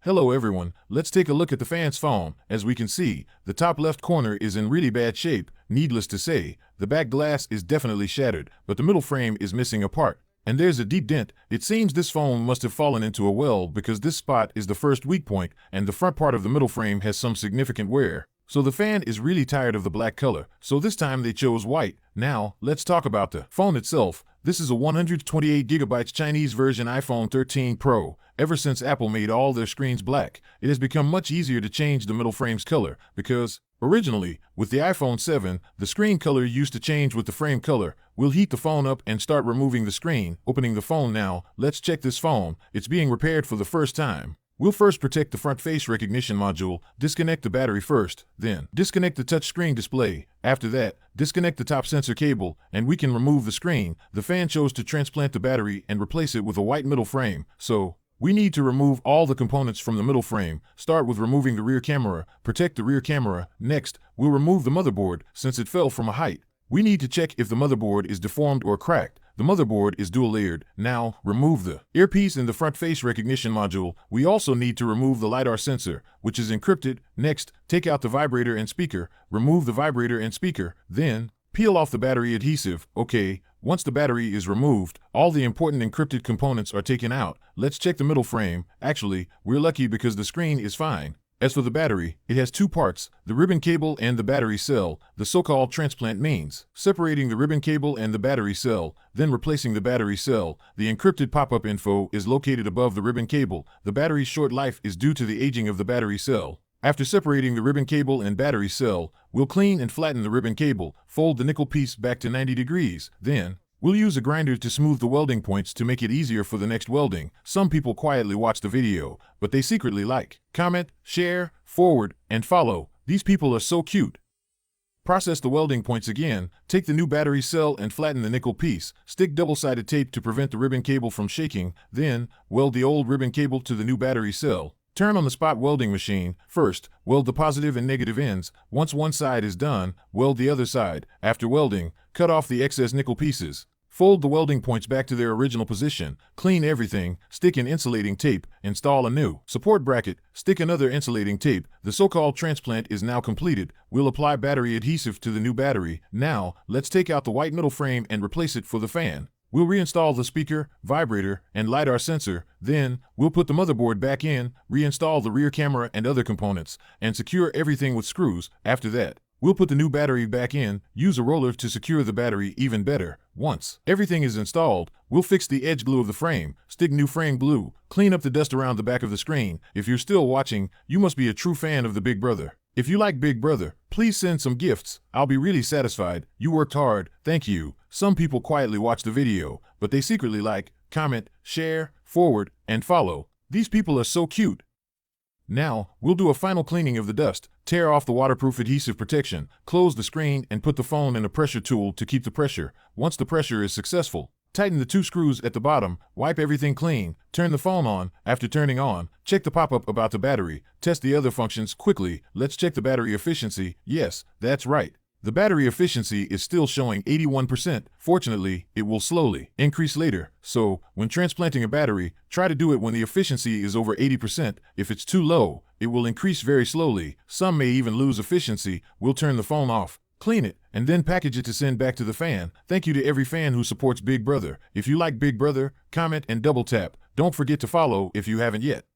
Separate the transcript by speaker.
Speaker 1: Hello everyone, let's take a look at the fan's phone. As we can see, the top left corner is in really bad shape. Needless to say, the back glass is definitely shattered, but the middle frame is missing a part. And there's a deep dent. It seems this phone must have fallen into a well because this spot is the first weak point and the front part of the middle frame has some significant wear. So the fan is really tired of the black color, so this time they chose white. Now, let's talk about the phone itself. This is a 128GB Chinese version iPhone 13 Pro. Ever since Apple made all their screens black, it has become much easier to change the middle frame's color because, originally, with the iPhone 7, the screen color used to change with the frame color. We'll heat the phone up and start removing the screen. Opening the phone now, let's check this phone. It's being repaired for the first time. We'll first protect the front face recognition module, disconnect the battery first, then disconnect the touchscreen display. After that, disconnect the top sensor cable, and we can remove the screen. The fan chose to transplant the battery and replace it with a white middle frame, so we need to remove all the components from the middle frame. Start with removing the rear camera, protect the rear camera. Next, we'll remove the motherboard since it fell from a height. We need to check if the motherboard is deformed or cracked. The motherboard is dual layered. Now, remove the earpiece in the front face recognition module. We also need to remove the LiDAR sensor, which is encrypted. Next, take out the vibrator and speaker. Remove the vibrator and speaker. Then, peel off the battery adhesive. Okay, once the battery is removed, all the important encrypted components are taken out. Let's check the middle frame. Actually, we're lucky because the screen is fine. As for the battery, it has two parts, the ribbon cable and the battery cell. The so-called transplant means separating the ribbon cable and the battery cell, then replacing the battery cell. The encrypted pop-up info is located above the ribbon cable. The battery's short life is due to the aging of the battery cell. After separating the ribbon cable and battery cell, we'll clean and flatten the ribbon cable, fold the nickel piece back to 90 degrees. Then, we'll use a grinder to smooth the welding points to make it easier for the next welding. Some people quietly watch the video, but they secretly like, comment, share, forward, and follow. These people are so cute. Process the welding points again. Take the new battery cell and flatten the nickel piece. Stick double-sided tape to prevent the ribbon cable from shaking. Then, weld the old ribbon cable to the new battery cell. Turn on the spot welding machine. First, weld the positive and negative ends. Once one side is done, weld the other side. After welding, cut off the excess nickel pieces. Fold the welding points back to their original position. Clean everything. Stick in insulating tape. Install a new support bracket. Stick another insulating tape. The so-called transplant is now completed. We'll apply battery adhesive to the new battery. Now, let's take out the white middle frame and replace it for the fan. We'll reinstall the speaker, vibrator, and LiDAR sensor. Then, we'll put the motherboard back in, reinstall the rear camera and other components, and secure everything with screws. After that, we'll put the new battery back in, use a roller to secure the battery even better. Once everything is installed, we'll fix the edge glue of the frame, stick new frame glue, clean up the dust around the back of the screen. If you're still watching, you must be a true fan of the Big Brother. If you like Big Brother, please send some gifts. I'll be really satisfied. You worked hard. Thank you. Some people quietly watch the video, but they secretly like, comment, share, forward, and follow. These people are so cute. Now, we'll do a final cleaning of the dust. Tear off the waterproof adhesive protection, close the screen, and put the phone in a pressure tool to keep the pressure. Once the pressure is successful, tighten the two screws at the bottom, wipe everything clean, turn the phone on. After turning on, check the pop-up about the battery. Test the other functions quickly. Let's check the battery efficiency. Yes, that's right. The battery efficiency is still showing 81%. Fortunately, it will slowly increase later. So, when transplanting a battery, try to do it when the efficiency is over 80%. If it's too low, it will increase very slowly. Some may even lose efficiency. We'll turn the phone off, clean it, and then package it to send back to the fan. Thank you to every fan who supports Big Brother. If you like Big Brother, comment and double tap. Don't forget to follow if you haven't yet.